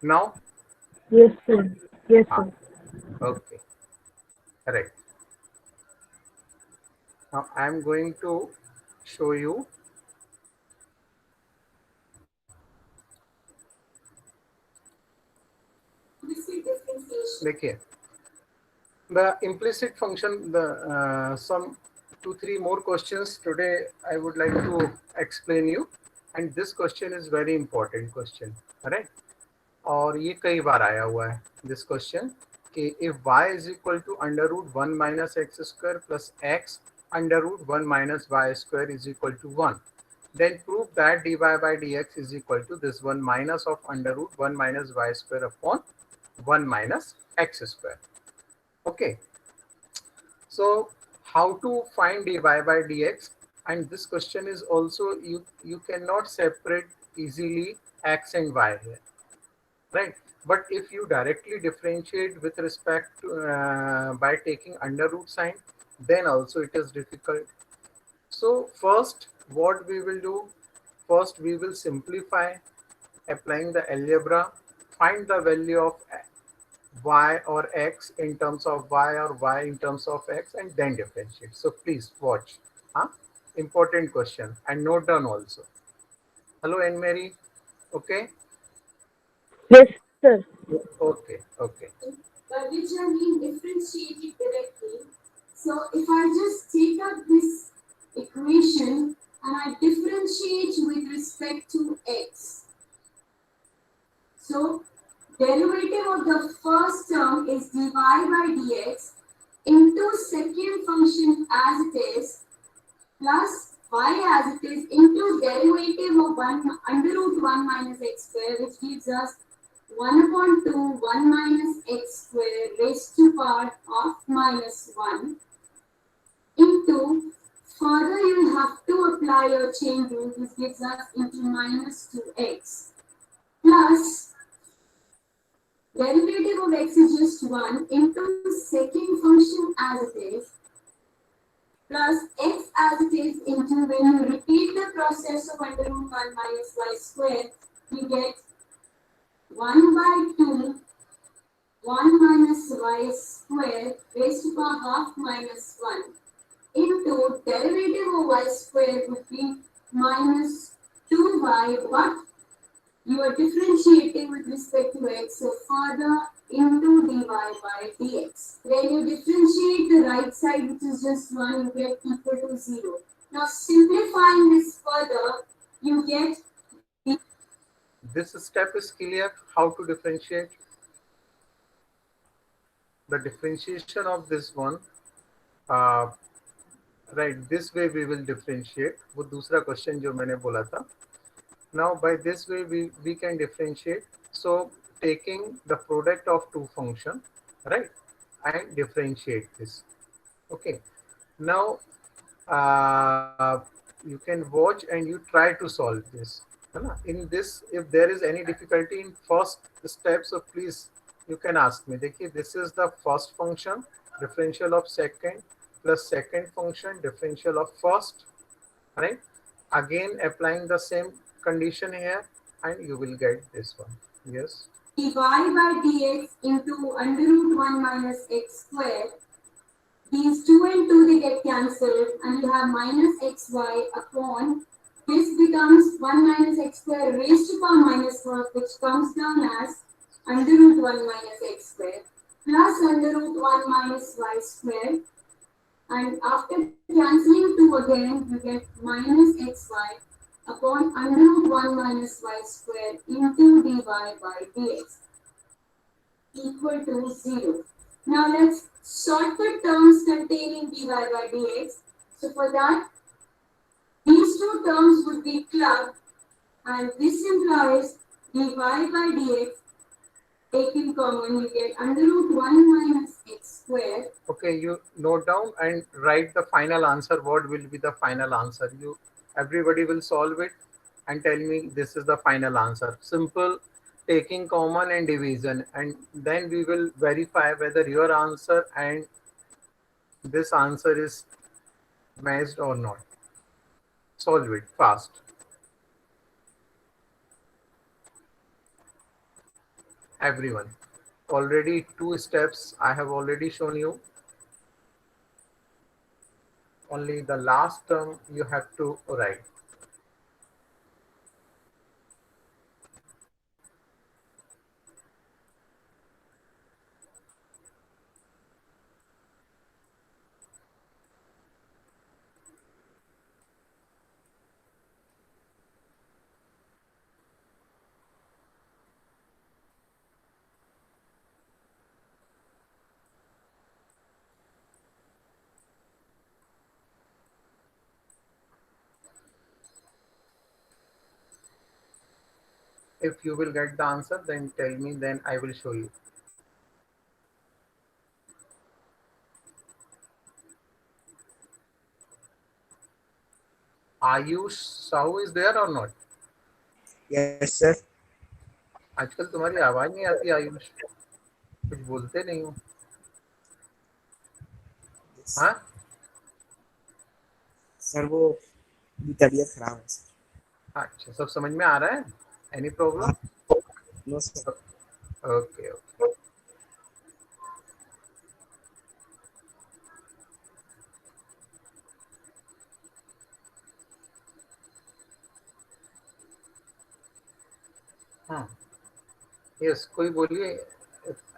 Now, Yes, sir. Yes, ah, sir. okay, correct. Now I am going to show you. देखिए, the implicit function, the some 2 3 more questions today I would like to explain you, and this question is very important question, right? और ये कई बार आया हुआ है this question कि if y is equal to under root one minus x square plus x under root one minus y square is equal to one, then prove that dy by dx is equal to this 1 minus of under root 1 minus y square upon 1 minus x square. Okay, so how to find dy by dx? And this question is also, you cannot separate easily x and y here, right? But if you directly differentiate with respect to by taking under root sign, then also it is difficult. So first what we will do, first we will simplify applying the algebra, find the value of y or x in terms of y or y in terms of x, and then differentiate. So please watch. Huh? Important question, and note down also. Hello, Anne Mary. Okay. Yes, sir. Okay. Okay. By which I mean differentiate it directly. So if I just take up this equation and I differentiate with respect to x, so derivative of the first term is dy by dx into second function as it is plus y as it is into derivative of 1 under root 1 minus x square, which gives us 1 upon 2 1 minus x square raised to power of minus 1 into, further you have to apply your chain rule, which gives us into minus 2x plus derivative of x is just 1 into second function as it is plus x as it is into, when you repeat the process of under root 1 minus y square, you get 1 by 2 1 minus y square raised to power half minus 1 into derivative of y square would be minus 2y, what you are differentiating with respect to x, so further into dy by dx. When you differentiate the right side, which is just 1, you get equal to 0. Now simplifying this further, you get the... This step is clear how to differentiate. The differentiation of this one, uh, right, this way we will differentiate. वो दूसरा question जो मैंने बोला था. Now by this way we can differentiate. So taking the product of two function, right, and differentiate this. Okay. Now you can watch and you try to solve this. है ना? In this, if there is any difficulty in first step, so please you can ask me. देखिए, this is the first function, differential of second plus second function, differential of first, right? Again applying the same condition here, and you will get this one. Yes. dy by dx into under root 1 minus x square, these 2 and 2 they get cancelled, and you have minus xy upon, this becomes 1 minus x square raised to power minus 1, which comes down as under root 1 minus x square plus under root 1 minus y square, and after cancelling 2 again you get minus xy upon under root 1 minus y square into dy by dx equal to 0. Now let's sort the terms containing dy by dx. So for that, these two terms would be clubbed, and this implies dy by dx taken common, you get under root 1 minus x square. Okay, you note down and write the final answer. What will be the final answer? You, everybody will solve it and tell me this is the final answer. Simple, taking common and division, and then we will verify whether your answer and this answer is matched or not. Solve it fast. everyone. Already two steps I have already shown you. Only the last term you have to write. If you will get the answer, then tell me, then I will show you. Ayush Sahu is there or not? Yes, sir. आजकल तुम्हारी आवाज नहीं आती आयुष, कुछ बोलते नहीं हो. Yes. हाँ, सर वो भी तबीयत खराब है सर. अच्छा, सब समझ में आ रहा है? Any problem? हाँ. No sir. Okay okay. हाँ, यस, कोई बोलिए.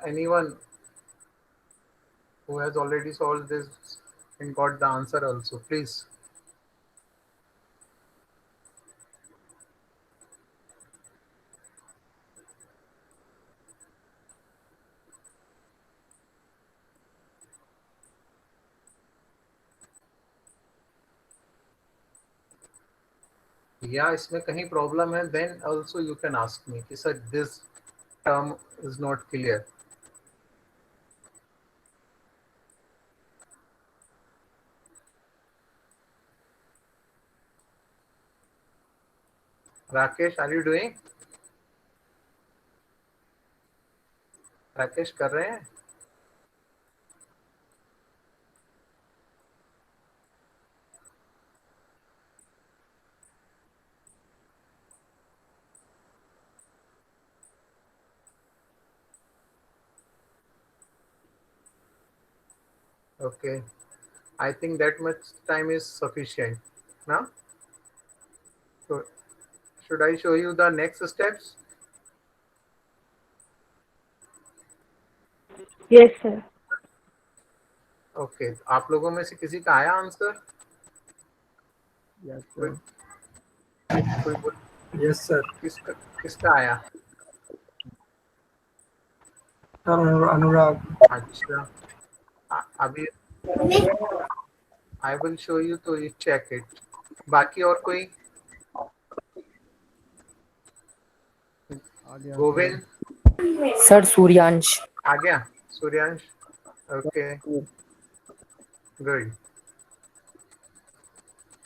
Anyone who has already solved this and got the answer also, please. या इसमें कहीं प्रॉब्लम है, then also you can ask me कि sir this term is not clear. Rakesh, are you doing? Rakesh कर रहे हैं? Okay, I think that much time is sufficient now. So should I show you the next steps? Yes, sir. Okay, आप लोगों में से किसी का आया आंसर? Yes, कोई sir. कोई बोल, Yes, sir. किसका किसका आया? Sir, Anurag. अच्छा, अभी I will show you, तो you check it. बाकी और कोई? आ गया गोविंद सर सूर्यांश. आ गया? सूर्यांश? Okay, good.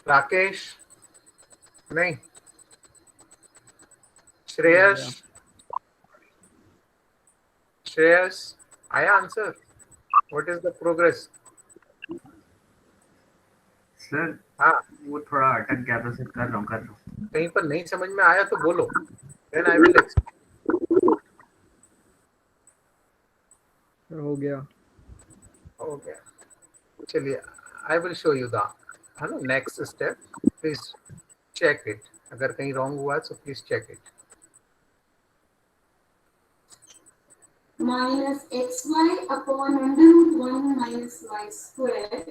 राकेश नहीं. श्रेयस, श्रेयस आया answer? What is the progress? Sir हाँ, वो थोड़ा अटक गया था सर. कर रहा हूँ. कहीं पर नहीं समझ में आया तो बोलो, then I will explain. Sir हो गया. हो गया, चलिए, I will show you the, है ना, next step. Please check it. अगर कहीं रॉन्ग हुआ है तो please check it. minus xy upon under root 1 minus y square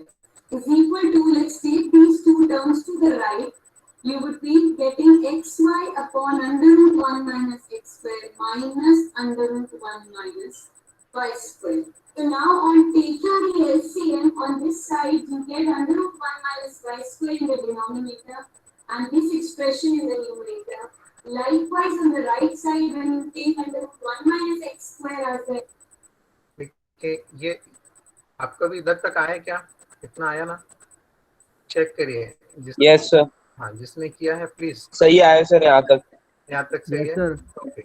is equal to, let's take these two terms to the right. You would be getting xy upon under root 1 minus x square minus under root 1 minus y square. So now on taking the LCM on this side, you get under root 1 minus y square in the denominator and this expression in the numerator. Likewise, on the right side, when you take under root 1 minus x square as a, देखिए, ये आपका भी इधर तक आया क्या? इतना आया ना? चेक करिए. Yes sir. हाँ, जिसने किया है प्लीज. सही आया सर यहाँ तक. यहाँ तक सही Yes, है? sir. ओके.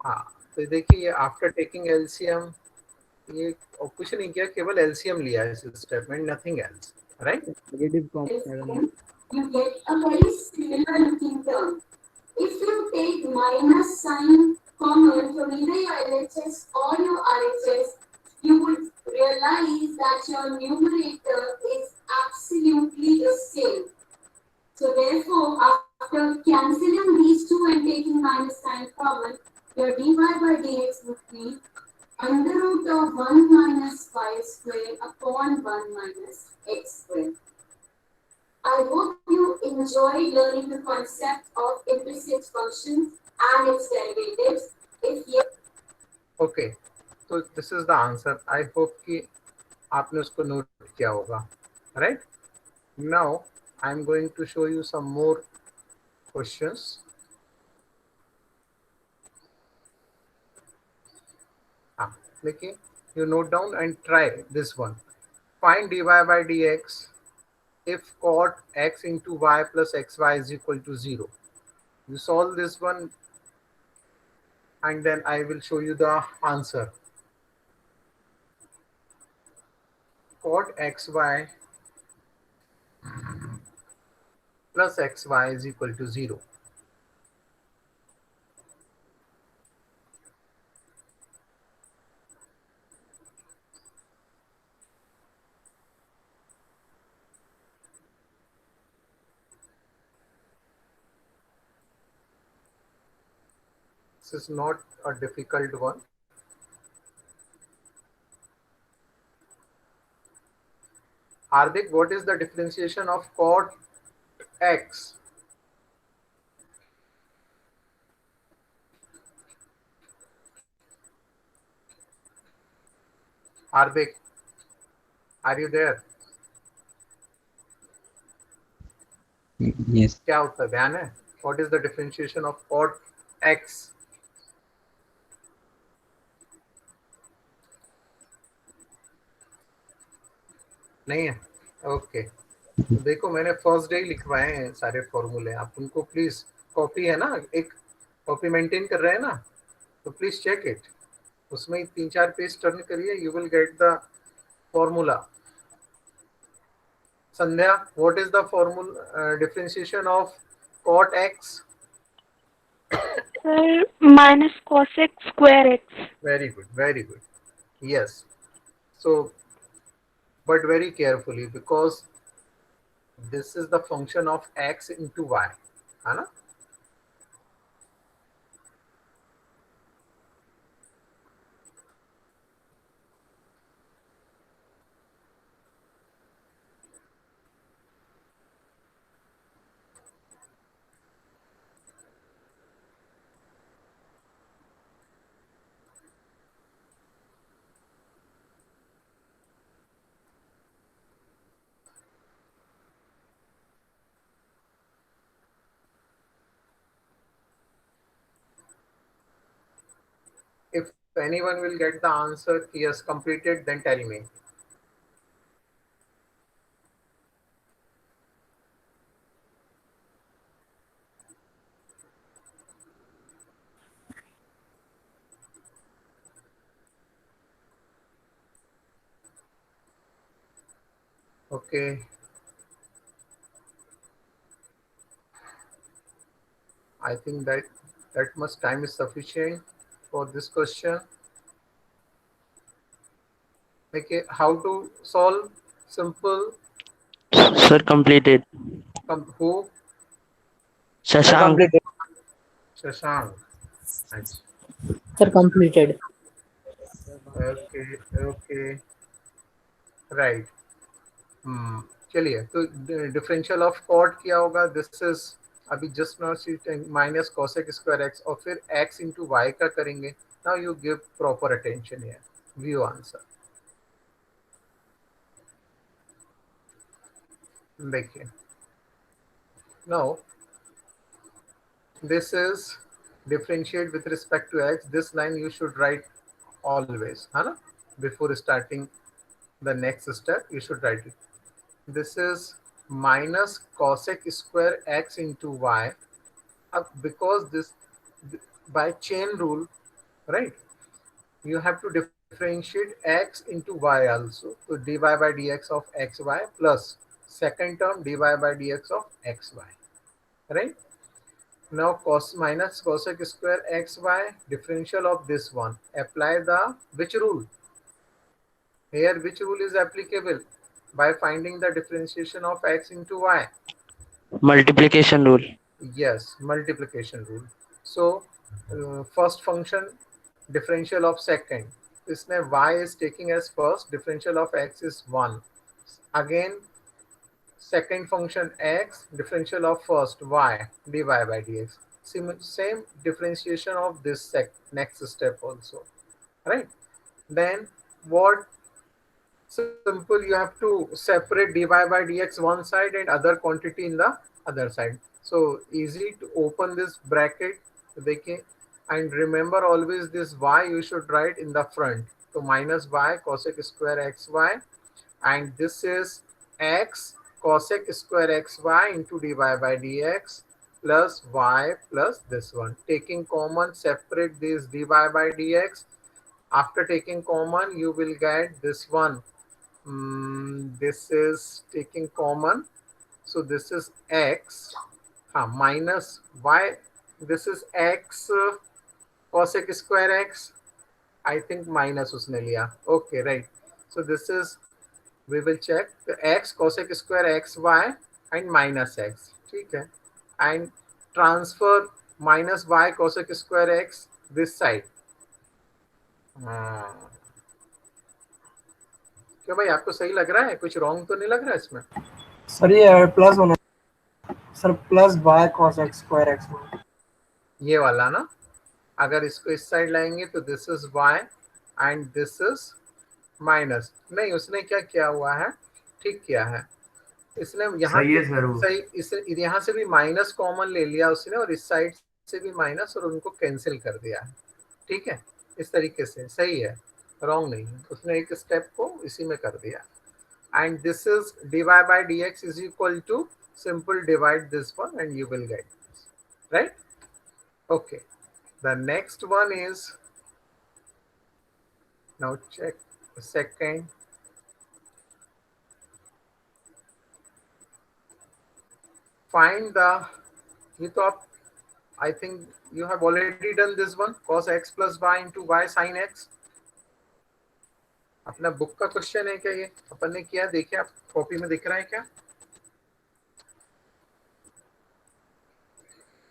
हाँ, तो देखिए, ये आफ्टर टेकिंग एलसीएम, ये और कुछ नहीं किया, केवल एलसीएम लिया है इस स्टेप में, nothing else, right? Negative component. you get a very similar looking term. If you take minus sign common from either your LHS or your RHS, you would realize that your numerator is absolutely the same. So therefore, after cancelling these two and taking minus sign common, your dy by dx would be under root of 1 minus y square upon 1 minus x square. I hope you enjoyed learning the concept of implicit functions and its derivatives. If yes, okay, तो this is the answer. I hope कि आपने उसको note किया होगा. Right now I am going to show you some more questions. हाँ, देखिए, you note down and try this one. Find dy by dx if cot x into y plus xy is equal to 0. You solve this one and then I will show you the answer. Cot xy plus xy is equal to 0. This is not a difficult one. Hardik, what is the differentiation of cot x? Hardik, are you there? Yes. क्या उत्तर ध्यान है? What is the differentiation of cot x? नहीं है. Okay, तो देखो मैंने first day लिखवाए हैं सारे फॉर्मूले. आप उनको प्लीज, कॉपी है ना, एक कॉपी मेंटेन कर रहे हैं ना, तो प्लीज चेक इट. उसमें 3-4 पेज टर्न करिए, you will get the formula. Sandhya, what is the formula differentiation of cot x? Sir, minus cosec square x. Very good, very good. Yes. So, but very carefully, because this is the function of x into y, है ना? If anyone will get the answer, he has completed, then tell me. Okay. I think that much time is sufficient for this question. Okay, how to solve? Simple. Sir, completed. Who? Shashank. Completed. Shashank. Nice. Sir, completed. Okay, okay. Right. चलिए, तो differential of cot क्या होगा? This is अभी just now minus cosec square X, और फिर x into Y का करेंगे. Now you give proper attention here. View answer देखिए. Now this is differentiate with respect to x. This line you should write always, है ना? Before starting the next step, you should write it. This is minus cosec square x into y. Because this, by chain rule, right, you have to differentiate x into y also. So dy by dx of xy plus second term dy by dx of xy, right? Now cos minus cosec square xy differential of this one. Apply the which rule? Here which rule is applicable by finding the differentiation of x into y? Multiplication rule. Yes, multiplication rule. So first function differential of second. इसमें y is taking as first, differential of x is 1. Again second function x, differential of first y, dy by dx. Same differentiation of this next step also, right? Then what? Simple, you have to separate dy by dx one side and other quantity in the other side. So easy to open this bracket, देखिए, and remember always this y you should write in the front. So minus y cosec square xy, and this is x cosec square xy into dy by dx plus y plus this one. Taking common, separate this dy by dx. After taking common, you will get this one. This is taking common, so this is x minus y. This is x cosec square x. I think minus उसने लिया. Okay, right. So this is, we will check the x cosec square xy and minus x. ठीक है. And transfer minus y cosec square x this side. क्या भाई आपको सही लग रहा है? कुछ रॉन्ग तो नहीं लग रहा है इसमें? सर ये प्लस होना, sir plus y cos x square x, ये वाला ना, अगर इसको इस साइड लाएंगे तो this is y and this is minus. नहीं, उसने क्या किया हुआ है, ठीक किया है इसने. यहाँ सही है सर वो। सही, इसे यहाँ से भी माइनस कॉमन ले लिया उसने और इस साइड से भी माइनस, और उनको कैंसिल कर दिया है. ठीक है, इस तरीके से सही है, रॉन्ग नहीं है. उसने एक स्टेप को इसी में कर दिया. And this is dy by dx is equal to, simple divide this one and you will get this, right? Okay, the next one is, now check the second. Find the, ये तो आप, I think you have already done this one, cos x plus y into y sin x. अपना book का question है क्या ये? अपन ने किया, देखिए आप कॉपी में दिख रहा है क्या?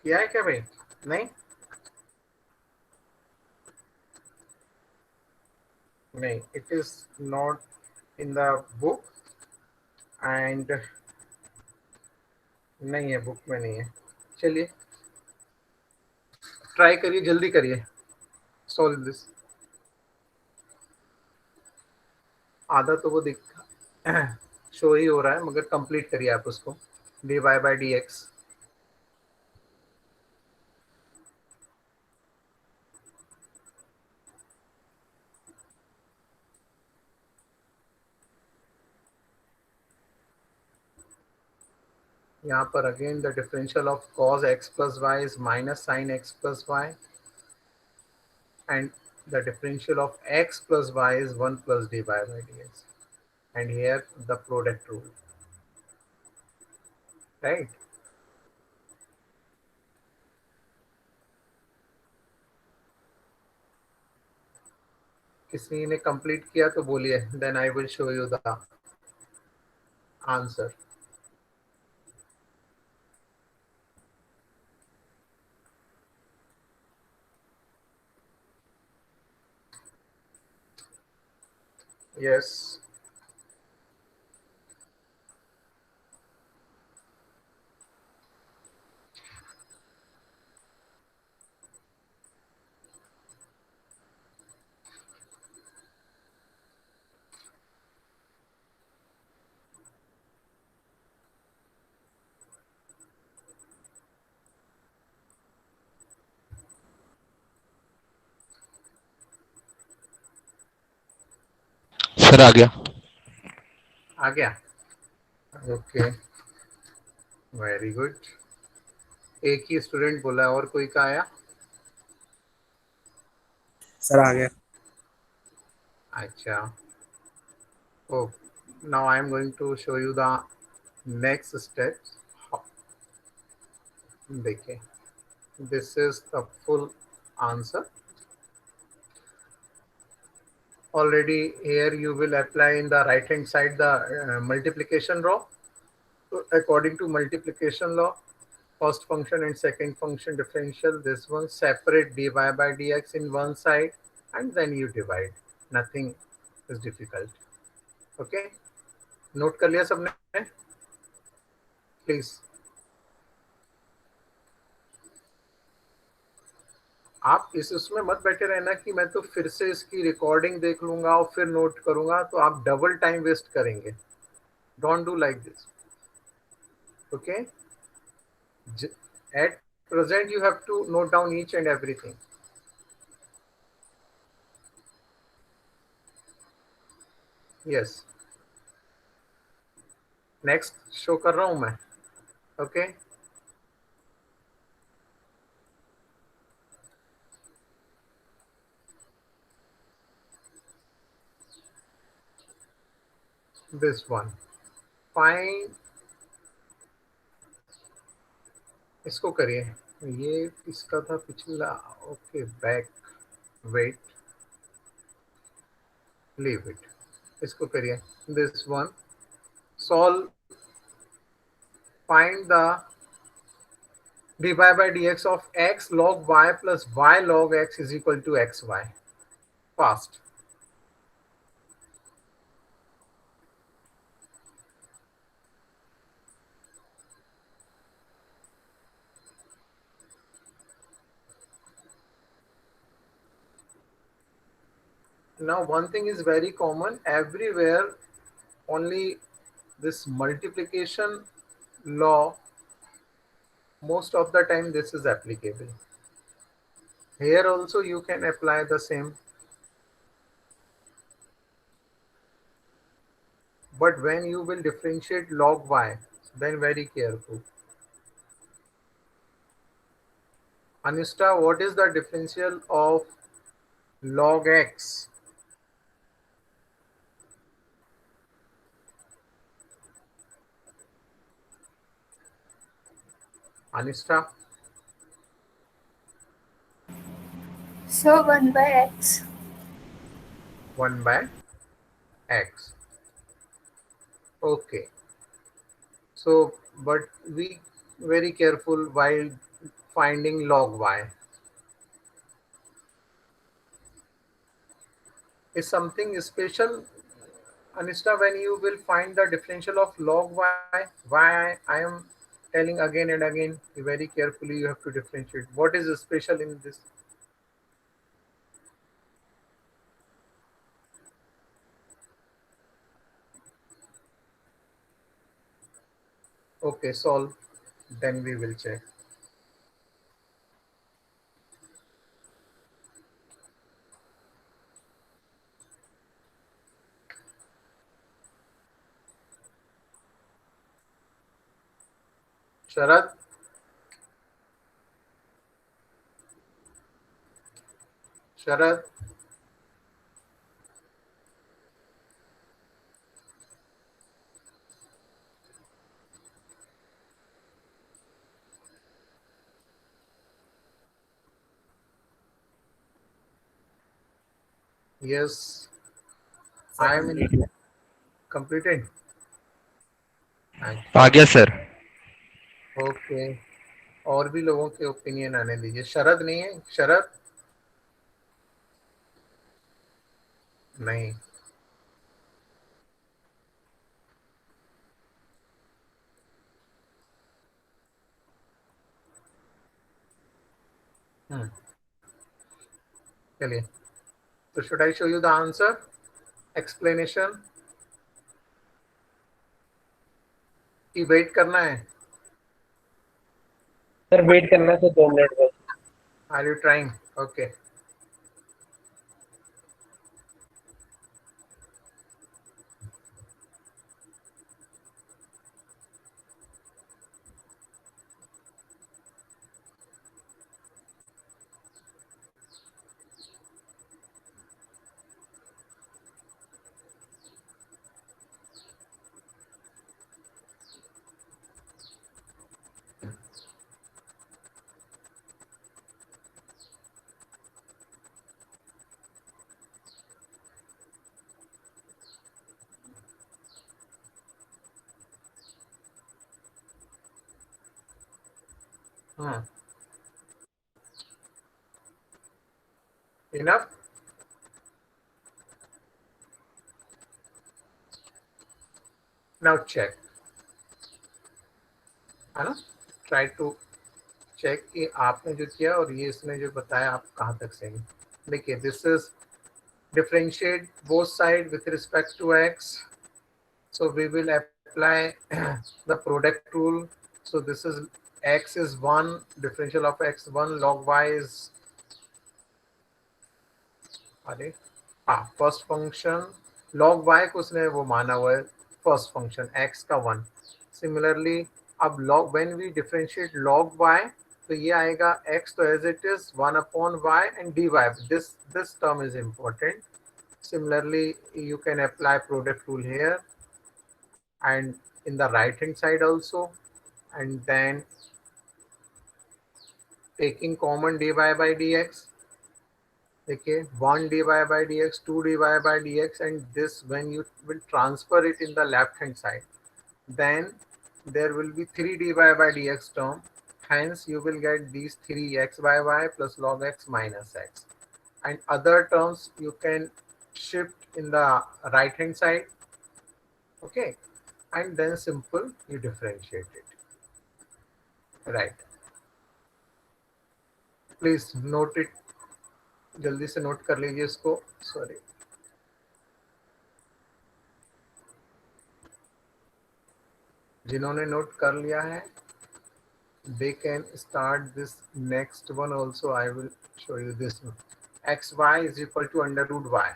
किया है क्या भाई? नहीं, नहीं, it is not in the book and नहीं है, बुक में नहीं है. चलिए ट्राई करिए, जल्दी करिए, सॉल्व दिस. आधा तो वो दिख शो ही हो रहा है, मगर कंप्लीट करिए आप उसको. dy by dx. यहाँ पर again the differential of cos x plus y is minus sin x plus y, and the differential of x plus y is 1 plus dy by dx, and here the product rule, right? किसी ने complete किया तो बोलिए, then I will show you the answer. Yes. Sir आ गया. आ गया. Okay, very good. एक ही स्टूडेंट बोला, और कोई का आया? सर आ गया. अच्छा. Oh, now I am going to show you the next steps. देखिए, This is the full answer. Already here you will apply in the right hand side the multiplication law. So according to multiplication law, first function and second function differential, this one separate dy by dx in one side and then you divide. Nothing is difficult. Okay, note कर लिया सबने? Please. आप इस उसमें मत बैठे रहना कि मैं तो फिर से इसकी रिकॉर्डिंग देख लूंगा और फिर नोट करूंगा, तो आप डबल टाइम वेस्ट करेंगे. Don't do like this. Okay, at present you have to note down each and everything. Yes, next show कर रहा हूं मैं. ओके, this one, find, इसको करिए. ये इसका था पिछला. Okay, back, wait, leave it. इसको करिए. This one, solve, find the dy by dx of x log y plus y log x is equal to xy. Fast. Now one thing is very common everywhere, only this multiplication law, most of the time this is applicable. Here also you can apply the same. But when you will differentiate log y, then very careful. Anushka, what is the differential of log x? Anushka? So 1 by x. 1 by x. Okay. So, but be very careful while finding log y. Is something special, Anushka, when you will find the differential of log y? Why I am telling again and again, very carefully you have to differentiate. What is special in this? Okay, solve. Then we will check. Sharad? Sharad? Yes, I am in. Completed. आ गया sir. Okay, और भी लोगों के opinion आने दीजिए. शरद नहीं है? शरद नहीं. चलिए, तो should I show you the answer, explanation, कि वेट करना है? सर वेट करना सर 2 मिनट बस. Are you trying? Okay. Enough. Now check, है ना? Try to check कि आपने जो किया और ये इसने जो बताया आप कहाँ तक सही हैं. देखिए, this is differentiate both sides with respect to x. So we will apply the product rule. So this is x is 1, differential of x 1, log y is first function log y को उसने वो माना हुआ है first function x का 1. Similarly अब log when we differentiate log y तो ये आएगा x तो as it is 1 upon y and dy. This term is important. Similarly, you can apply product rule here and in the right hand side also, and then taking common dy by dx. Okay, 1 dy by dx, 2 dy by dx, and this when you will transfer it in the left hand side, then there will be 3 dy by dx term. Hence, you will get these 3 x by y plus log x minus x. And other terms you can shift in the right hand side. Okay, and then simple you differentiate it. Right. Please note it. जल्दी से note कर लीजिए इसको. Sorry, जिन्होंने note कर लिया है they can start this next one also. I will show you this one. xy is equal to under root y.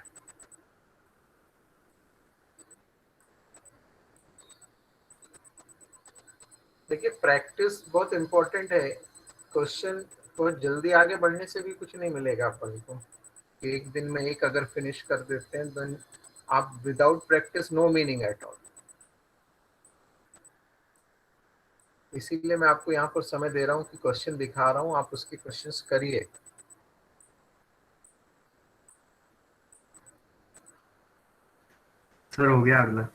देखिए, प्रैक्टिस बहुत इंपॉर्टेंट है. क्वेश्चन बहुत जल्दी आगे बढ़ने से भी कुछ नहीं मिलेगा अपन को. एक दिन में एक अगर फिनिश कर देते हैं तो आप without practice no meaning at all. इसीलिए मैं आपको यहाँ पर समय दे रहा हूँ कि क्वेश्चन दिखा रहा हूँ, आप उसके क्वेश्चंस करिए. सर हो गया अगला.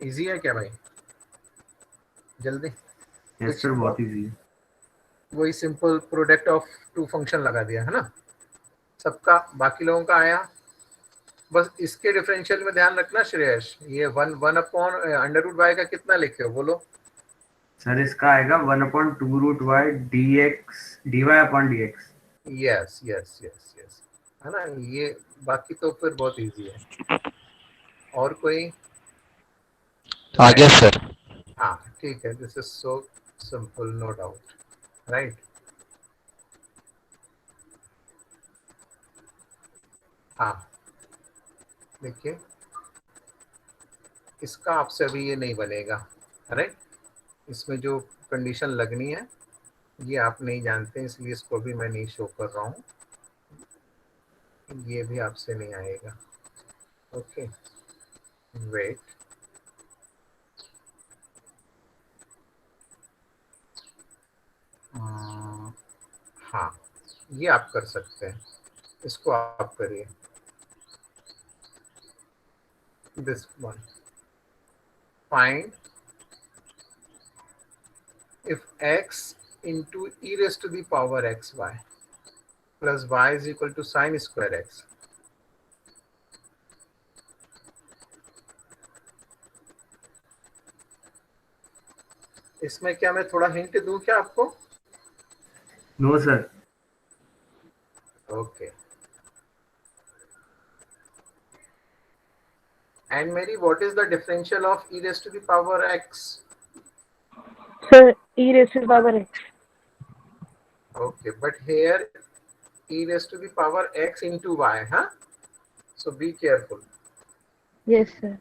इजी है क्या भाई? जल्दी. यस सर, बहुत इजी है. वही simple product of two function लगा दिया है ना सबका. बाकी लोगों का आया. बस इसके डिफरेंशियल में ध्यान रखना श्रेयस. ये 1 अपॉन अंडर रूट वाई का कितना लिखे हो बोलो. सर इसका आएगा 1/2 root y dy upon dx. Yes yes yes yes, है ना. ये बाकी तो फिर बहुत इजी है. और कोई? आ गया सर. हाँ ठीक है. This is so simple, no doubt. Right. हाँ देखिए, इसका आपसे अभी ये नहीं बनेगा. राइट. इसमें जो कंडीशन लगनी है ये आप नहीं जानते, इसलिए इसको भी मैं नहीं शो कर रहा हूँ. ये भी आपसे नहीं आएगा. Okay, wait. हाँ, ये आप कर सकते हैं. इसको आप करिए. This one, find if x into e raised to the power xy plus y is equal to sin square x. इसमें क्या मैं थोड़ा हिंट दूं क्या आपको? No sir. Okay. And Mary, what is the differential of e raised to the power x? Sir, e raised to the power x. Okay, but here e raised to the power x into y, huh? So be careful. Yes, sir.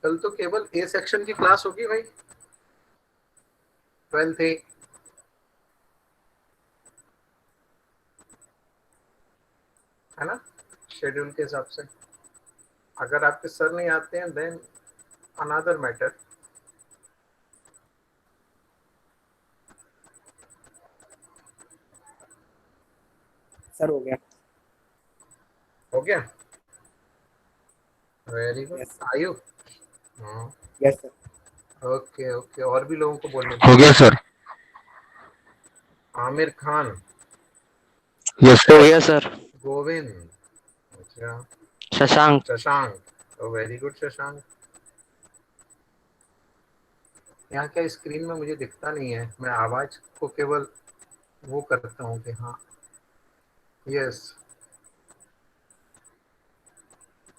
कल तो केवल A section की class होगी भाई, 12th ए। है ना, schedule के हिसाब से। अगर आपके सर नहीं आते हैं देन अनदर मैटर। सर हो गया। हो गया, वेरी गुड। यस आयु, यस सर। ओके ओके, और भी लोगों को बोलने हो गया सर। आमिर खान, यस हो गया सर। गोविंद, अच्छा, शशांक। Shashank, very good Shashank. यहाँ क्या स्क्रीन में मुझे दिखता नहीं है, मैं आवाज को केवल वो करता हूँ कि हाँ, यस।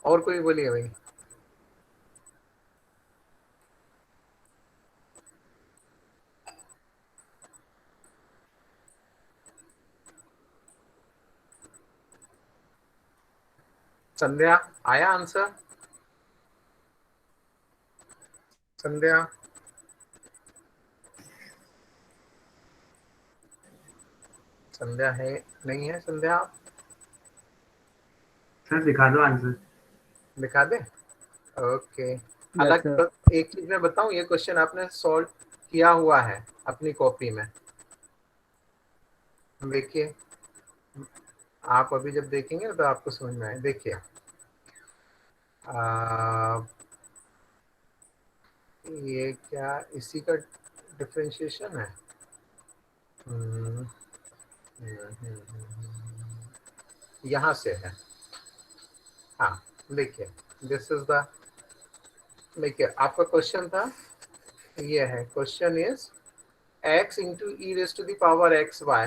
और कोई बोलिए भाई। संध्या, आया आंसर? संध्या, संध्या है नहीं है? संध्या सर दिखा दो आंसर। दिखा दे, ओके। यस हालांकि सर। एक चीज मैं बताऊं, ये क्वेश्चन आपने सॉल्व किया हुआ है अपनी कॉपी में, देखिए। आप अभी जब देखेंगे तो आपको समझ में आए। देखिए, ये क्या इसी का डिफरेंशिएशन है? हम्म, यहाँ से है। हाँ, देखिए, दिस इज द, देखिए आपका क्वेश्चन था, ये है question is x into e raise to the power x y,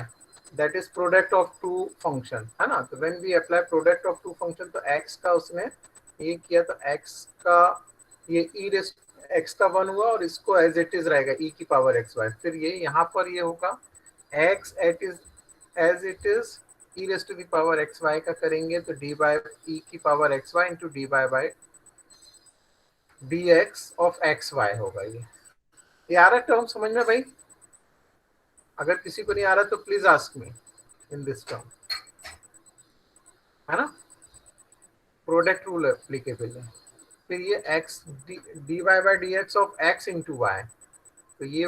that is product of two function, है ना। तो when we apply product of two function, तो x का उसने ये किया, तो x का ये ई रेज x का 1 हुआ और इसको एज इट इज रहेगा e की पावर एक्स वाई। फिर ये यहाँ पर ये होगा x at is as it is e raise to the power x y का करेंगे तो डी बाई ई की power x y into d by d x of x y होगा। ये आ रहा टर्म समझ में भाई? अगर किसी को नहीं आ रहा तो please ask me in this term, है ना। प्रोडक्ट रूल एप्लीकेबल है। फिर ये x d y by d x of x into y, तो ये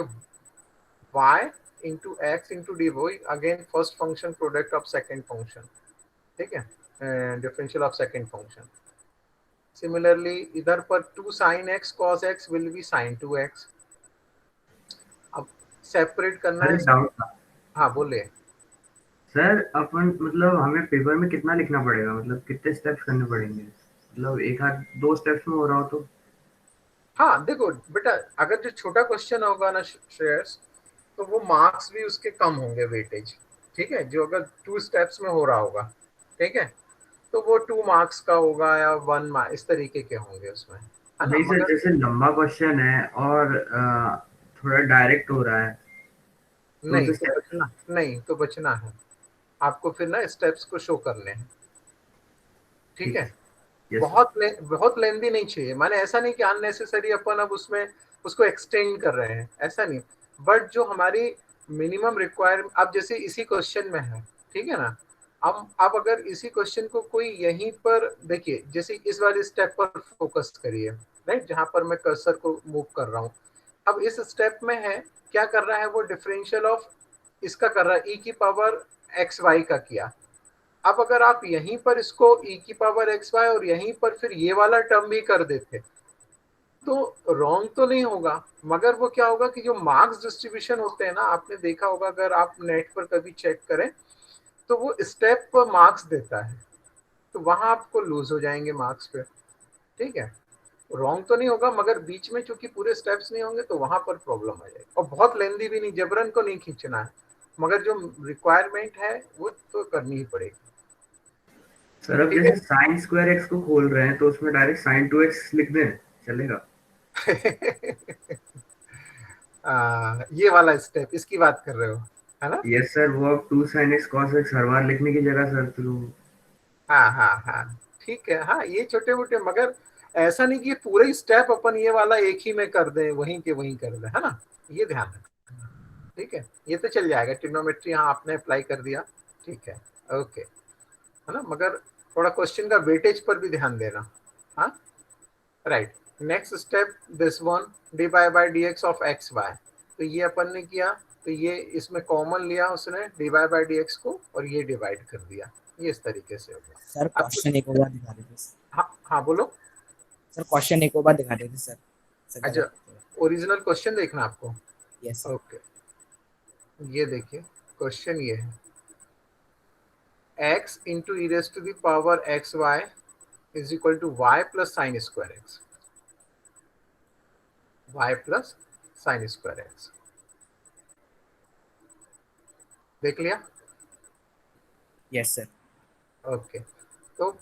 y into x into d y, again first function product of second function, ठीक है, differential of second function. Similarly इधर पर 2 sin x cos x will be sin 2x। अब separate करना sir है। एक डाउट था। हाँ बोलिए। सर अपन मतलब हमें पेपर में कितना लिखना पड़ेगा, मतलब कितने स्टेप्स करने पड़ेंगे, मतलब एक आध 2 स्टेप्स में हो रहा हो तो? हाँ देखो बेटा, अगर जो छोटा क्वेश्चन होगा ना श्रेयस, तो वो मार्क्स भी उसके कम होंगे, वेटेज, ठीक है। जो अगर 2 स्टेप्स में हो रहा होगा, ठीक है, तो वो 2 मार्क्स का होगा या 1 मार्क्स, इस तरीके के होंगे उसमें, है ना। नहीं सर, मगर जैसे लंबा क्वेश्चन है और थोड़ा डायरेक्ट हो रहा है तो नहीं उनसे तो बचना, नहीं तो बचना है आपको, फिर ना स्टेप्स को शो करने हैं, ठीक ठीक है। है। यस बहुत लेंदी नहीं चाहिए, माने ऐसा नहीं कि अननेसेसरी अपन अब उसमें उसको एक्सटेंड कर रहे हैं, ऐसा नहीं। बट जो हमारी मिनिमम रिक्वायरमेंट, अब जैसे इसी क्वेश्चन में है, ठीक है ना। अब अगर इसी क्वेश्चन को कोई यहीं पर देखिए, जैसे इस वाले स्टेप पर फोकस करिए, राइट, जहां पर मैं कर्सर को मूव कर रहा हूँ। अब इस स्टेप में है, क्या कर रहा है वो, डिफरेंशियल ऑफ इसका कर रहा है, ई की पावर एक्स वाई का किया। अब अगर आप यहीं पर इसको e की पावर एक्स वाई और यहीं पर फिर ये वाला टर्म भी कर देते, तो रॉन्ग तो नहीं होगा, मगर वो क्या होगा कि जो मार्क्स डिस्ट्रीब्यूशन होते हैं ना, आपने देखा होगा अगर आप नेट पर कभी चेक करें, तो वो स्टेप पर मार्क्स देता है, तो वहां आपको लूज हो जाएंगे मार्क्स पे, ठीक है। रॉन्ग तो नहीं होगा, मगर बीच में चूंकि पूरे स्टेप्स नहीं होंगे तो वहां पर प्रॉब्लम आ जाएगी। और बहुत लेंदी भी नहीं, जबरन को नहीं खींचना है, मगर जो रिक्वायरमेंट है वो तो करनी ही पड़ेगी। सर, अब ठीक जैसे साइन स्क्वायर एक्स को खोल रहे हैं तो उसमें डायरेक्ट साइन 2x लिख दें, चलेगा? है। ये वाला स्टेप इसकी बात कर रहे हो, है ना। यस सर, वो अब 2 sin x cos x हर बार लिखने की जगह सर, तो हाँ हाँ हाँ, ठीक है। हाँ, ये छोटे मोटे, मगर ऐसा नहीं कि ये पूरा ही स्टेप अपन ये वाला एक ही में कर दें, वहीं के वहीं कर दें, है ना, ये ध्यान रखना। ठीक है, ये तो चल जाएगा, ट्रिग्नोमेट्री यहाँ आपने अप्लाई कर दिया, ठीक है, ओके, है ना, मगर थोड़ा क्वेश्चन का वेटेज पर भी ध्यान देना। हाँ, right. Next step this one, d by d x of x y, तो ये अपन ने किया, तो ये इसमें कॉमन लिया उसने डी बाई डी एक्स को और ये डिवाइड कर दिया, ये इस तरीके से होगा। सर क्वेश्चन एक और बार दिखा देते सर। हाँ हाँ बोलो सर, क्वेश्चन एक और बार दिखा देते सर। अच्छा, ओरिजिनल क्वेश्चन देखना आपको? यस। ओके, ये देखिए क्वेश्चन ये है, x into e raise to the power x y is equal to y plus sine square x, y plus sine square x, देख लिया? Yes sir. ओके, तो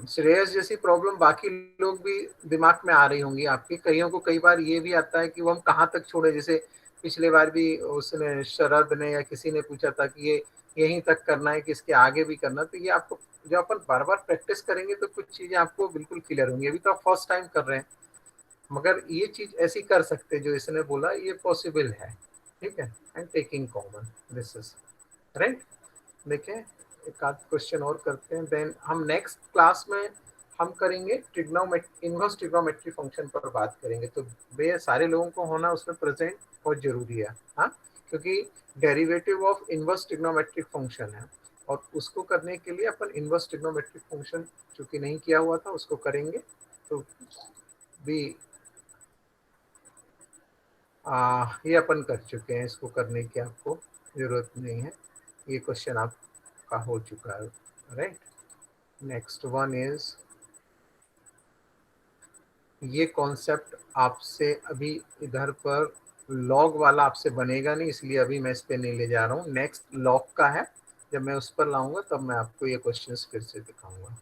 श्रेयस जैसी प्रॉब्लम बाकी लोग भी दिमाग में आ रही होंगी आपकी, कईयों को कई बार ये भी आता है कि वो हम कहाँ तक छोड़े, जैसे पिछले बार भी उसने शरद ने या किसी ने पूछा था कि ये यहीं तक करना है कि इसके आगे भी करना, तो ये आपको जब अपन बार बार प्रैक्टिस करेंगे तो कुछ चीजें आपको बिल्कुल क्लियर होंगी। अभी तो आप फर्स्ट टाइम कर रहे हैं, मगर ये चीज ऐसी कर सकते जो इसने बोला ये पॉसिबल है, ठीक है, and taking common, this is right. देखें एक आध क्वेश्चन और करते हैं, देन हम नेक्स्ट क्लास में हम करेंगे इनवर्स ट्रिग्नोमेट्री फंक्शन पर बात करेंगे, तो वे सारे लोगों को होना उसमें प्रेजेंट बहुत जरूरी है। हाँ, क्योंकि derivative of inverse trigonometric function है और उसको करने के लिए अपन इनवर्स ट्रिग्नोमेट्रिक फंक्शन चूंकि नहीं किया हुआ था उसको करेंगे, तो भी ये अपन कर चुके हैं, इसको करने की आपको जरूरत नहीं है, ये क्वेश्चन आपका हो चुका है, राइट। नेक्स्ट वन इज, ये कॉन्सेप्ट आपसे अभी इधर पर लॉग वाला आपसे बनेगा नहीं, इसलिए अभी मैं इस पे नहीं ले जा रहा हूँ, नेक्स्ट लॉग का है, जब मैं उस पर लाऊंगा तब मैं आपको ये क्वेश्चंस फिर से दिखाऊंगा।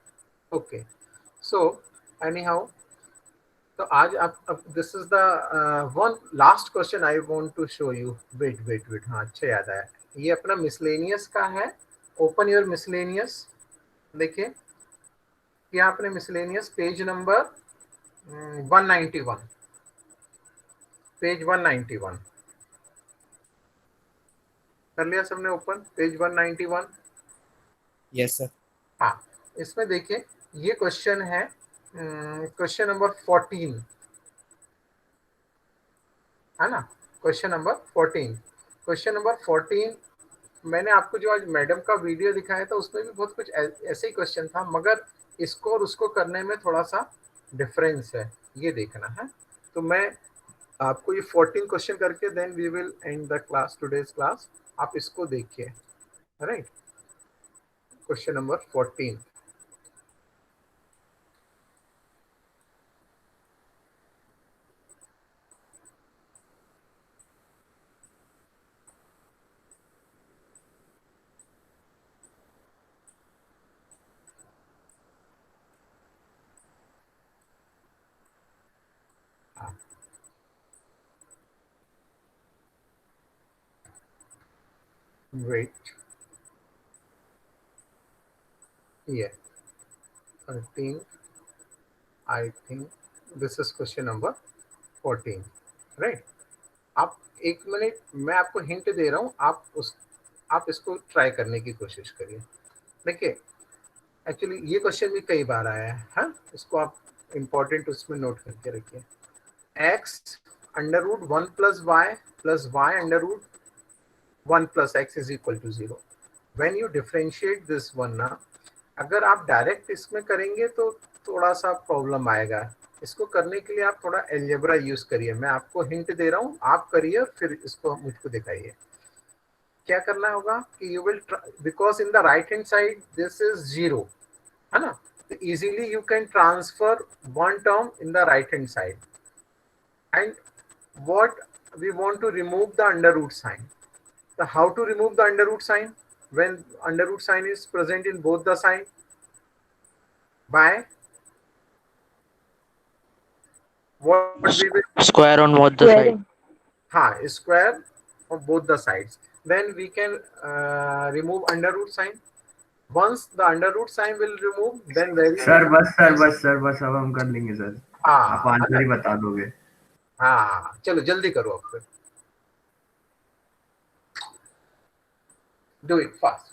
ओके, सो एनी हाउ, तो आज आप this is the one last question I want to show you, wait, हाँ अच्छा याद आया, ये अपना मिसलेनियस का है, ओपन योर मिसलेनियस, देखिए ये आपने मिसलेनियस पेज नंबर 191, पेज 191 कर लिया सबने ओपन, पेज 191? Yes sir. हाँ, इसमें देखिए ये क्वेश्चन है, क्वेश्चन नंबर 14 है ना, क्वेश्चन नंबर 14, क्वेश्चन नंबर 14 मैंने आपको जो आज मैडम का वीडियो दिखाया था उसमें भी बहुत कुछ ऐसे ही क्वेश्चन था, मगर इसको और उसको करने में थोड़ा सा डिफरेंस है, ये देखना है। तो मैं आपको ये 14 क्वेश्चन करके then we will end the class, today's class, आप इसको देखिए, right. Question number 14, wait, yeah, 13, I think this is question number 14, right। आप एक मिनट, मैं आपको हिंट दे रहा हूँ, आप इसको ट्राई करने की कोशिश करिए। देखिए एक्चुअली ये क्वेश्चन भी कई बार आया है, हाँ, इसको आप इम्पोर्टेंट उसमें नोट करके रखिए। x under root 1 plus y under root 1 plus x is equal to 0। When you differentiate this one ना, अगर आप डायरेक्ट इसमें करेंगे तो थोड़ा सा प्रॉब्लम आएगा, इसको करने के लिए आप थोड़ा एल्जेब्रा यूज करिए, मैं आपको हिंट दे रहा हूँ, आप करिए फिर इसको मुझको दिखाइए। क्या करना होगा कि you will, because in the right hand side this is 0, है ना, तो easily you can transfer one term in the right hand side, and what we want to remove the under root sign. So how to remove the under root sign when under root sign is present in both the side? By what we will Square on both the Squaring. sides. square of both the sides. Then we can remove under root sign. once the under root sign will remove, then very sir बस अब हम कर लेंगे sir, आप हाँ, है answer ना? ही बता दोगे। हाँ, चलो जल्दी करो अब फिर, do it fast.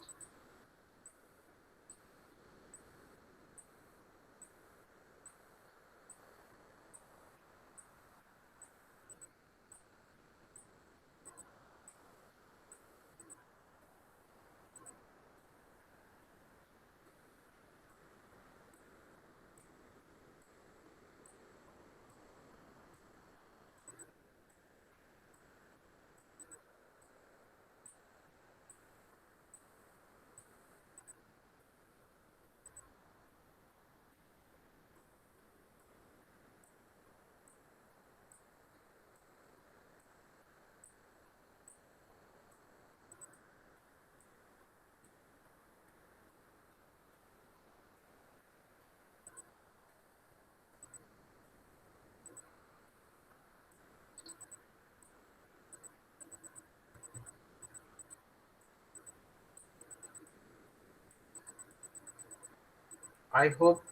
I hope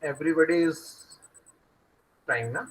everybody is trying, na?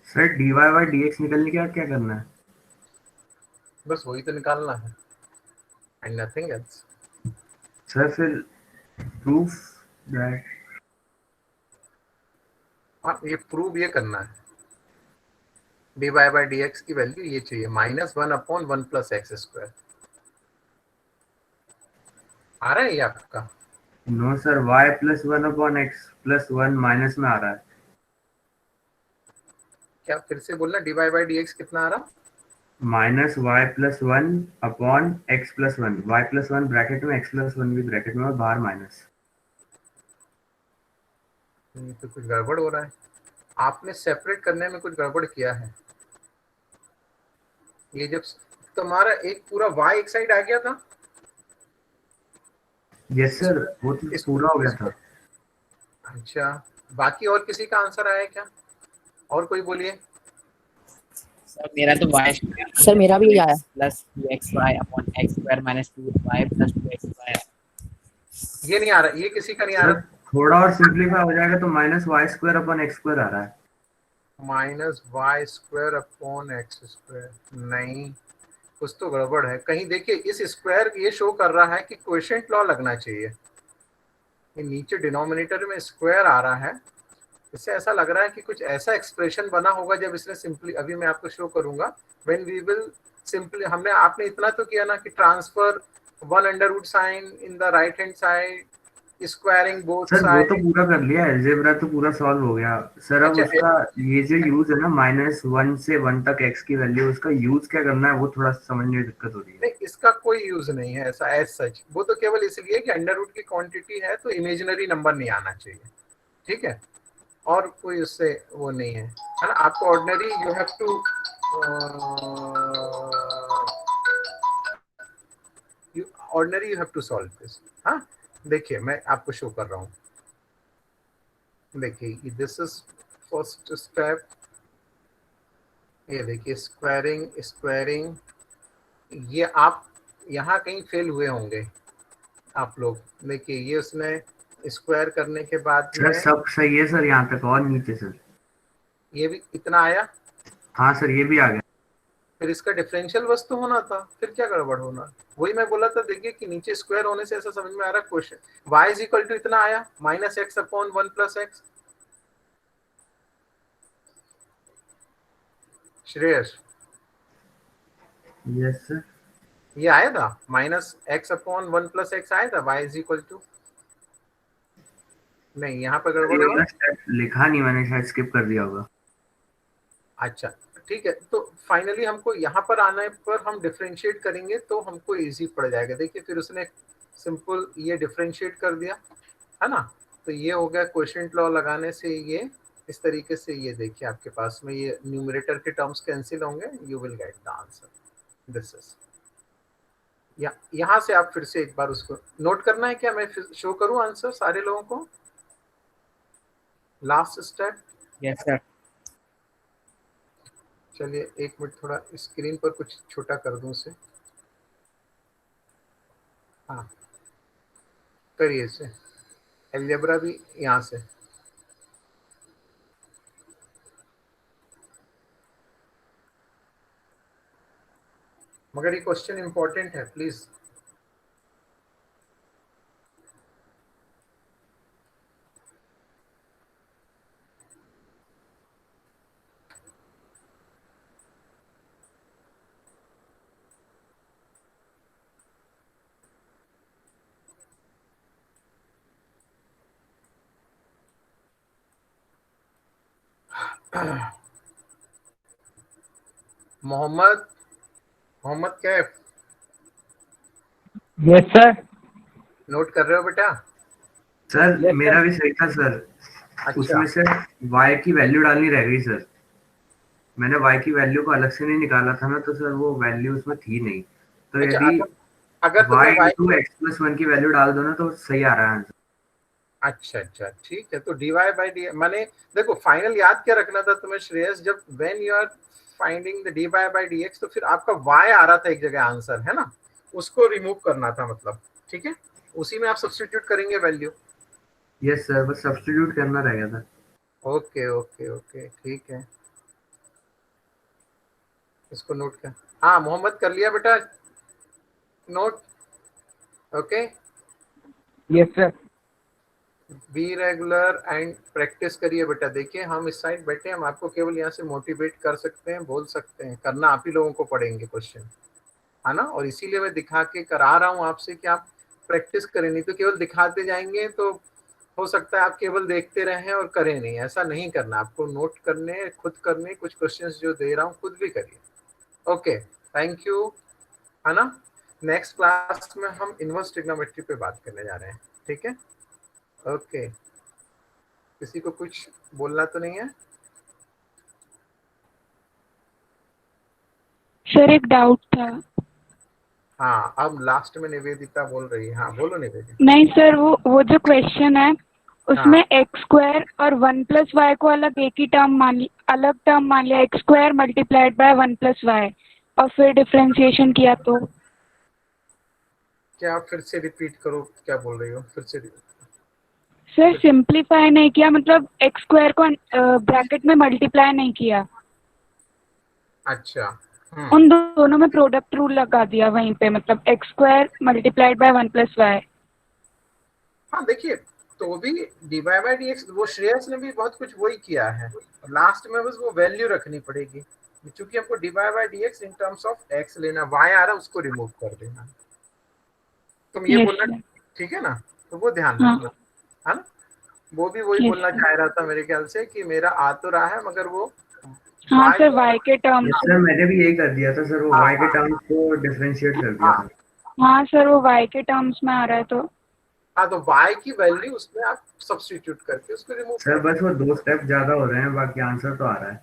Sir dy by dx निकलने के बाद क्या करना है? बस वही तो निकालना है, and nothing else. सर फिर प्रूफ दैट, हाँ, ये प्रूव ये करना है, dy बाई dx की वैल्यू ये चाहिए, -1/1 + x²। आ रहा है ये आपका? No sir, y + 1/x + 1 minus में आ रहा है। क्या फिर से बोलना, dy बाई dx कितना आ रहा? -y + 1/x + 1, y + 1 ब्रैकेट में, x + 1 भी ब्रैकेट में और बाहर माइनस। तो कुछ गड़बड़ हो रहा है, आपने सेपरेट करने में कुछ गड़बड़ किया है। ये जब तुम्हारा एक पूरा y एक साइड आ गया था, यस सर, वो तो इस पूरा हो गया इसको, था। अच्छा, बाकी और किसी का आंसर आया क्या? और कोई बोलिए। सर मेरा तो y सर मेरा भी यही आया +2xy/x² - 2y + 2xy। ये नहीं आ रहा, ये किसी का नहीं आ सर रहा। थोड़ा और सिंपलीफाई हो जाएगा तो -y²/x² आ रहा है। -y²/x², नहीं, कुछ तो गड़बड़ है कहीं। देखिए इस स्क्वायर ये शो कर रहा है कि क्वोशिएंट लॉ लगना चाहिए, ये नीचे डिनोमिनेटर में स्क्वायर आ रहा है, इससे ऐसा लग रहा है कि कुछ ऐसा एक्सप्रेशन बना होगा जब इसने सिंपली, अभी मैं आपको शो करूंगा, व्हेन वी विल सिंपली, हमने आपने इतना तो किया ना कि transfer 1 sine in the right hand side, squaring both sir वो तो साइड। पूरा कर लिया है, अलजेब्रा तो पूरा सॉल्व हो गया सर। अब अच्छा, उसका ये जो यूज है ना, -1 से 1 तक x की वैल्यू, उसका यूज क्या करना है वो थोड़ा समझने में दिक्कत हो रही है। नहीं, इसका कोई यूज नहीं है ऐसा एज सच, वो तो केवल इसलिए कि अंडर रूट की क्वांटिटी है तो इमेजिनरी नंबर नहीं आना चाहिए, ठीक है, और कोई उससे वो नहीं है ना। आपको ordinary you have to, ordinary you have to solve this. हाँ, देखिए मैं आपको शो कर रहा हूँ, देखिए दिस इज फर्स्ट स्टेप, ये देखिए स्क्वायरिंग स्क्वायरिंग ये आप यहाँ कहीं फेल हुए होंगे आप लोग। देखिए ये उसने स्क्वायर करने के बाद सर में सब सही है सर, यहाँ तक और नीचे सर। ये भी इतना आया, हाँ सर ये भी आ गया। फिर इसका डिफरेंशियल वस्तु होना था, फिर क्या गड़बड़ होना। वही मैं बोला था, देखिए कि नीचे स्क्वायर होने से ऐसा समझ में आ रहा question y is equal to इतना आया -x/1 + x। Shreyas yes sir. ये आया था -x/1 + x आया था, y इज इक्वल टू। नहीं, यहाँ पर गड़बड़ ये हुआ। वाला स्टेप लिखा नहीं मैंने, शायद स्किप कर दिया होगा। अच्छा ठीक है, तो फाइनली हमको यहाँ पर आने पर हम डिफरेंशिएट करेंगे तो हमको इजी पड़ जाएगा। देखिए फिर उसने सिंपल ये डिफरेंशिएट कर दिया, है ना। तो ये हो गया क्वोशिएंट लॉ लगाने से ये इस तरीके से, ये देखिए आपके पास में ये न्यूमरेटर के टर्म्स कैंसिल होंगे, you will get the answer. This is यहाँ से आप फिर से एक बार उसको नोट करना है क्या, मैं फिर शो करूँ आंसर सारे लोगों को। Last step. Yes sir. चलिए एक मिनट, थोड़ा स्क्रीन पर कुछ छोटा कर दूं उसे। हाँ करिए इसे, अलजेब्रा भी यहाँ से। मगर ये क्वेश्चन इंपॉर्टेंट है, please. Mohammad, Mohammad Kaif, yes sir. Note कर रहे हो बेटा? सर Yes, मेरा भी सही था सर। अच्छा उसमें से y की वैल्यू डालनी रह गई सर। मैंने y की वैल्यू को अलग से नहीं निकाला था ना, तो सर वो वैल्यू उसमें थी नहीं। तो अच्छा, यदि अगर y तुम्हें इंटू x+1 की वैल्यू डाल दो ना तो सही आ रहा है आंसर। अच्छा अच्छा ठीक है, तो dy/d मैंने, देखो फाइनल याद क्या रखना था तुम्हें श्रेयस, जब when you are finding the dy/dx तो फिर आपका y आ रहा था एक जगह आंसर, है ना, उसको रिमूव करना था मतलब। ठीक है, उसी में आप सब्स्टिट्यूट करेंगे वैल्यू। यस सर, बस सब्स्टिट्यूट करना रह गया था। ओके ओके ओके ठीक है, इसको नोट कर। हाँ मोहम्मद कर लिया बेटा note? Okay, yes sir. Be regular and practice करिए बेटा। देखिए हम इस साइड बैठे हैं, हम आपको केवल यहाँ से मोटिवेट कर सकते हैं, बोल सकते हैं, करना आप ही लोगों को पड़ेंगे क्वेश्चन, है ना। और इसीलिए मैं दिखा के करा रहा हूँ आपसे कि आप प्रैक्टिस करें, नहीं तो केवल दिखाते जाएंगे तो हो सकता है आप केवल देखते रहें और करें नहीं। ऐसा नहीं करना, आपको नोट करने, खुद करने, कुछ क्वेश्चंस जो दे रहा हूँ खुद भी करिए। ओके थैंक यू, है ना। नेक्स्ट क्लास में हम इनवर्स ट्रिग्नोमेट्री पे बात करने जा रहे हैं, ठीक है। ओके, किसी को कुछ बोलना तो नहीं है? सर एक डाउट था। हाँ अब लास्ट में निवेदिता बोल रही है। हाँ बोलो निवेदिता। नहीं सर, वो जो क्वेश्चन है उसमें x² और 1 + y को अलग एक ही टर्म मान लिया, x² मल्टीप्लाइड बाय 1 + y, और फिर डिफरेंशिएशन किया तो। क्या आप फिर से रिपीट करो, क्या बोल रही हो, फिर से सर सिंप्लीफाई नहीं किया, मतलब x² को ब्रैकेट में मल्टीप्लाई नहीं किया। अच्छा उन दोनों में प्रोडक्ट रूल लगा दिया वहीं पे, मतलब x² मल्टीप्लाइड बाय 1 + y। हाँ देखिए, तो भी dy/dx वो श्रेयस ने भी बहुत कुछ वही किया है, लास्ट में बस वो वैल्यू रखनी पड़ेगी, क्योंकि हमको dy/dx in terms of x लेना, y आ रहा है उसको रिमूव कर देना। तुम ये Yes, बोलना sir. ठीक है ना, तो वो ध्यान हाँ. रखना, है ना। वो भी वही Yes, बोलना sir. चाह रहा था मेरे ख्याल से कि मेरा आ तो रहा है मगर वो हाँ y सर, y के टर्म्स। यस सर, मैंने भी यही कर दिया था सर, वो हाँ, y के हाँ। टर्म्स को डिफरेंशिएट कर दिया हाँ। था। हाँ सर, वो y के टर्म्स में आ रहा है तो। हाँ तो y की वैल्यू उसमें आप सब्स्टिट्यूट करके उसको रिमूव सर बस वो 2 स्टेप ज्यादा हो रहे हैं, बाकी आंसर तो आ रहा है।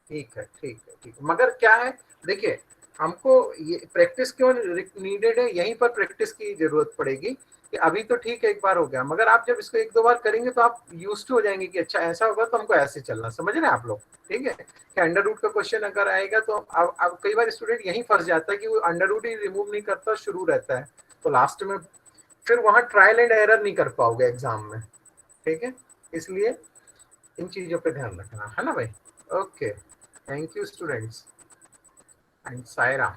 ठीक है ठीक है ठीक है, मगर क्या है देखिए, हमको ये प्रैक्टिस क्यों नीडेड है, यहीं पर प्रैक्टिस की जरूरत पड़ेगी कि अभी तो ठीक है एक बार हो गया, मगर आप जब इसको 1-2 बार करेंगे तो आप यूज टू हो जाएंगे कि अच्छा ऐसा होगा तो हमको ऐसे चलना, समझ रहे हैं आप लोग। ठीक है कि अंडर रूट का क्वेश्चन अगर आएगा तो अब कई बार स्टूडेंट यहीं फंस जाता है कि वो अंडर रूट ही रिमूव नहीं करता, शुरू रहता है, तो लास्ट में फिर वहां ट्रायल एंड एरर नहीं कर पाओगे एग्जाम में। ठीक है, इसलिए इन चीजों पे ध्यान रखना है ना भाई। Okay, thank you students and Saira.